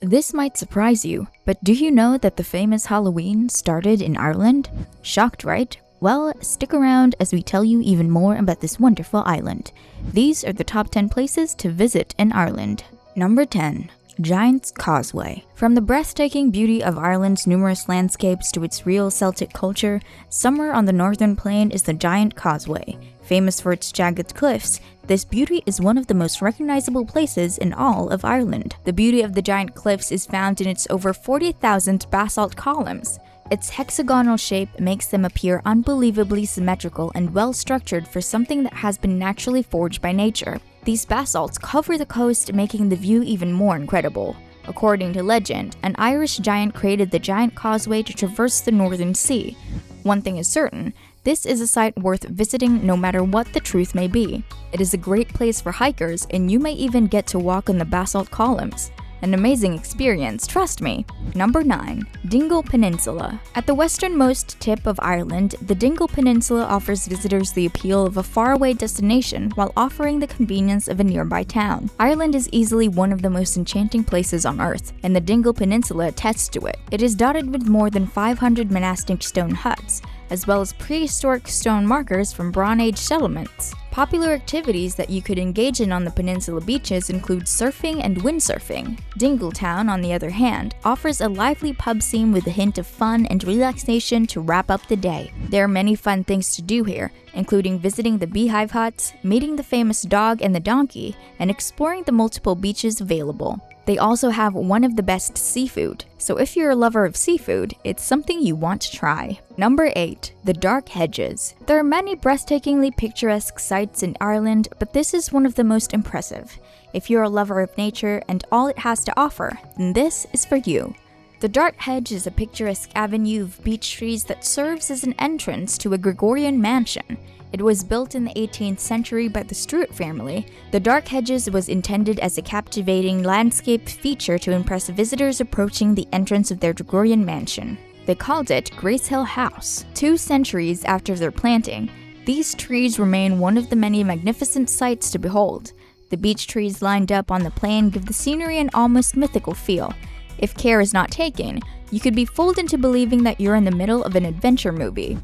This might surprise you, but do you know that the famous Halloween started in Ireland? Shocked, right? Well, stick around as we tell you even more about this wonderful island. These are the top 10 places to visit in Ireland. Number 10. Giant Causeway. From the breathtaking beauty of Ireland's numerous landscapes to its real Celtic culture, somewhere on the northern plain is the Giant Causeway. Famous for its jagged cliffs, this beauty is one of the most recognizable places in all of Ireland. The beauty of the giant cliffs is found in its over 40,000 basalt columns. Its hexagonal shape makes them appear unbelievably symmetrical and well-structured for something that has been naturally forged by nature. These basalts cover the coast, making the view even more incredible. According to legend, an Irish giant created the Giant Causeway to traverse the Northern Sea. One thing is certain, this is a site worth visiting no matter what the truth may be. It is a great place for hikers, and you may even get to walk on the basalt columns. An amazing experience, trust me. Number 9. Dingle Peninsula. At the westernmost tip of Ireland, the Dingle Peninsula offers visitors the appeal of a faraway destination while offering the convenience of a nearby town. Ireland is easily one of the most enchanting places on earth, and the Dingle Peninsula attests to it. It is dotted with more than 500 monastic stone huts, as well as prehistoric stone markers from Bronze Age settlements. Popular activities that you could engage in on the peninsula beaches include surfing and windsurfing. Dingletown, on the other hand, offers a lively pub scene with a hint of fun and relaxation to wrap up the day. There are many fun things to do here, including visiting the beehive huts, meeting the famous dog and the donkey, and exploring the multiple beaches available. They also have one of the best seafood, so if you're a lover of seafood, it's something you want to try. Number 8. The Dark Hedges. There are many breathtakingly picturesque sights in Ireland, but this is one of the most impressive. If you're a lover of nature and all it has to offer, then this is for you. The Dark Hedge is a picturesque avenue of beech trees that serves as an entrance to a Gregorian mansion. It was built in the 18th century by the Stuart family. The Dark Hedges was intended as a captivating landscape feature to impress visitors approaching the entrance of their Gregorian mansion. They called it Grace Hill House. 2 centuries after their planting, these trees remain one of the many magnificent sights to behold. The beech trees lined up on the plain give the scenery an almost mythical feel. If care is not taken, you could be fooled into believing that you're in the middle of an adventure movie.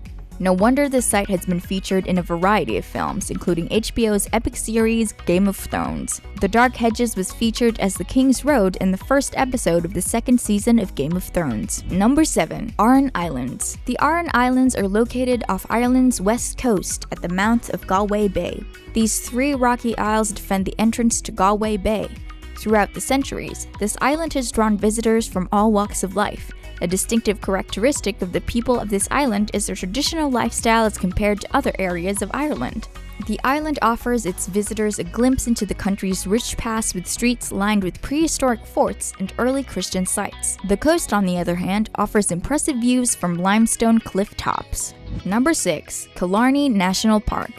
No wonder this site has been featured in a variety of films, including HBO's epic series Game of Thrones. The Dark Hedges was featured as the King's Road in the first episode of the 2nd season of Game of Thrones. Number 7. Aran Islands. The Aran Islands are located off Ireland's west coast at the mouth of Galway Bay. These 3 rocky isles defend the entrance to Galway Bay. Throughout the centuries, this island has drawn visitors from all walks of life. A distinctive characteristic of the people of this island is their traditional lifestyle as compared to other areas of Ireland. The island offers its visitors a glimpse into the country's rich past with streets lined with prehistoric forts and early Christian sites. The coast, on the other hand, offers impressive views from limestone cliff tops. Number 6. Killarney National Park.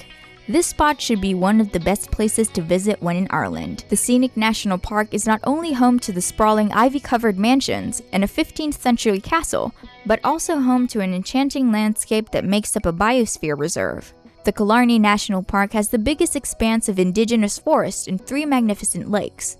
This spot should be one of the best places to visit when in Ireland. The scenic national park is not only home to the sprawling ivy-covered mansions and a 15th century castle, but also home to an enchanting landscape that makes up a biosphere reserve. The Killarney National Park has the biggest expanse of indigenous forest and 3 magnificent lakes.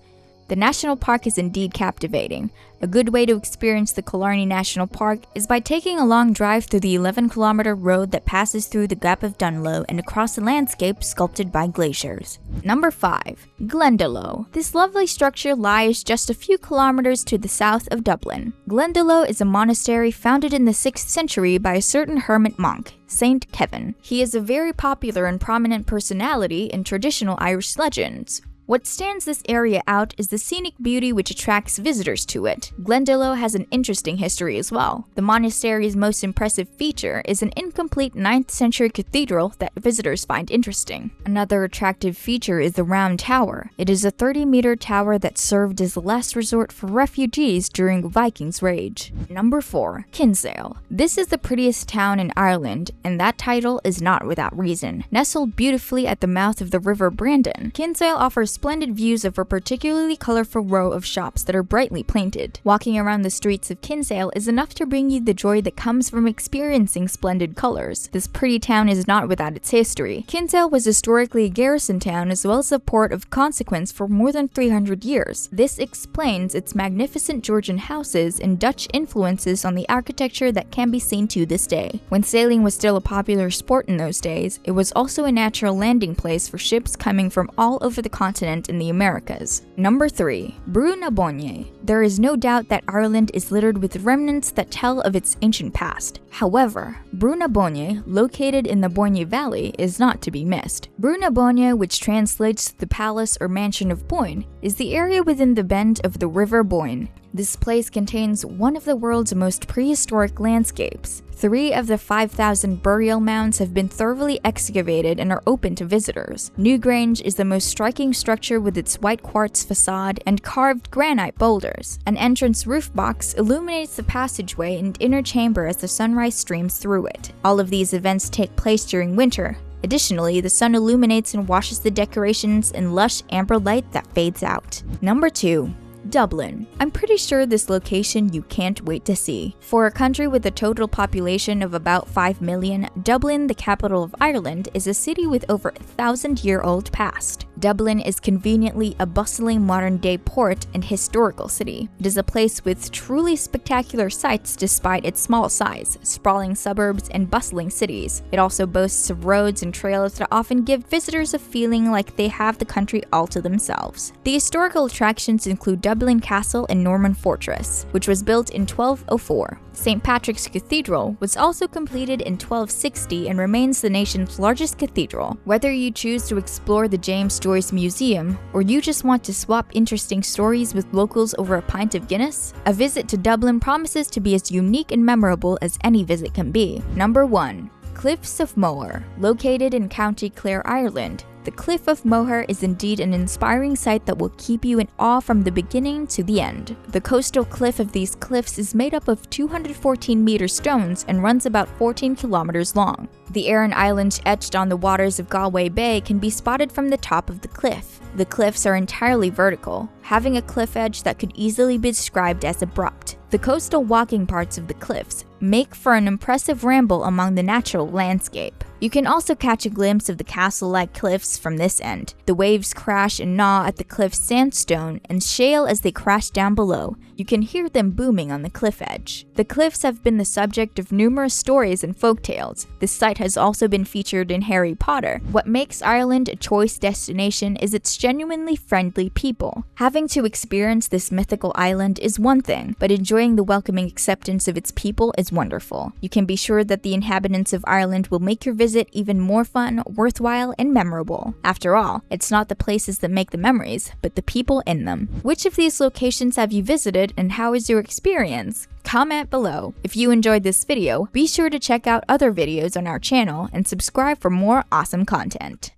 The national park is indeed captivating. A good way to experience the Killarney National Park is by taking a long drive through the 11-kilometer road that passes through the Gap of Dunlow and across a landscape sculpted by glaciers. Number 5. Glendalough. This lovely structure lies just a few kilometers to the south of Dublin. Glendalough is a monastery founded in the 6th century by a certain hermit monk, Saint Kevin. He is a very popular and prominent personality in traditional Irish legends. What stands this area out is the scenic beauty which attracts visitors to it. Glendalough has an interesting history as well. The monastery's most impressive feature is an incomplete 9th century cathedral that visitors find interesting. Another attractive feature is the Round Tower. It is a 30-meter tower that served as the last resort for refugees during Vikings' rage. Number 4. Kinsale. This is the prettiest town in Ireland, and that title is not without reason. Nestled beautifully at the mouth of the River Brandon, Kinsale offers splendid views of a particularly colorful row of shops that are brightly painted. Walking around the streets of Kinsale is enough to bring you the joy that comes from experiencing splendid colors. This pretty town is not without its history. Kinsale was historically a garrison town as well as a port of consequence for more than 300 years. This explains its magnificent Georgian houses and Dutch influences on the architecture that can be seen to this day. When sailing was still a popular sport in those days, it was also a natural landing place for ships coming from all over the continent in the Americas. Number 3. Brunabeg. There is no doubt that Ireland is littered with remnants that tell of its ancient past. However, Brunabeg, located in the Boyne Valley, is not to be missed. Brunabeg, which translates to the palace or mansion of Boyne, is the area within the bend of the River Boyne. This place contains one of the world's most prehistoric landscapes. 3 of the 5,000 burial mounds have been thoroughly excavated and are open to visitors. Newgrange is the most striking structure with its white quartz facade and carved granite boulders. An entrance roof box illuminates the passageway and inner chamber as the sunrise streams through it. All of these events take place during winter. Additionally, the sun illuminates and washes the decorations in lush amber light that fades out. Number 2. Dublin. I'm pretty sure this location you can't wait to see. For a country with a total population of about 5 million, Dublin, the capital of Ireland, is a city with over a 1,000-year-old past. Dublin is conveniently a bustling modern-day port and historical city. It is a place with truly spectacular sights despite its small size, sprawling suburbs, and bustling cities. It also boasts of roads and trails that often give visitors a feeling like they have the country all to themselves. The historical attractions include Dublin Castle and Norman Fortress, which was built in 1204. St. Patrick's Cathedral was also completed in 1260 and remains the nation's largest cathedral. Whether you choose to explore the James Joyce Museum, or you just want to swap interesting stories with locals over a pint of Guinness, a visit to Dublin promises to be as unique and memorable as any visit can be. Number 1. Cliffs of Moher. Located in County Clare, Ireland, the Cliff of Moher is indeed an inspiring sight that will keep you in awe from the beginning to the end. The coastal cliff of these cliffs is made up of 214-meter stones and runs about 14 kilometers long. The Aran Islands etched on the waters of Galway Bay can be spotted from the top of the cliff. The cliffs are entirely vertical, having a cliff edge that could easily be described as abrupt. The coastal walking parts of the cliffs make for an impressive ramble among the natural landscape. You can also catch a glimpse of the castle-like cliffs from this end. The waves crash and gnaw at the cliff's sandstone and shale as they crash down below. You can hear them booming on the cliff edge. The cliffs have been the subject of numerous stories and folktales. This site has also been featured in Harry Potter. What makes Ireland a choice destination is its genuinely friendly people. Having to experience this mythical island is one thing, but enjoying the welcoming acceptance of its people is wonderful. You can be sure that the inhabitants of Ireland will make your visit even more fun, worthwhile, and memorable. After all, it's not the places that make the memories, but the people in them. Which of these locations have you visited and how is your experience? Comment below. If you enjoyed this video, be sure to check out other videos on our channel and subscribe for more awesome content.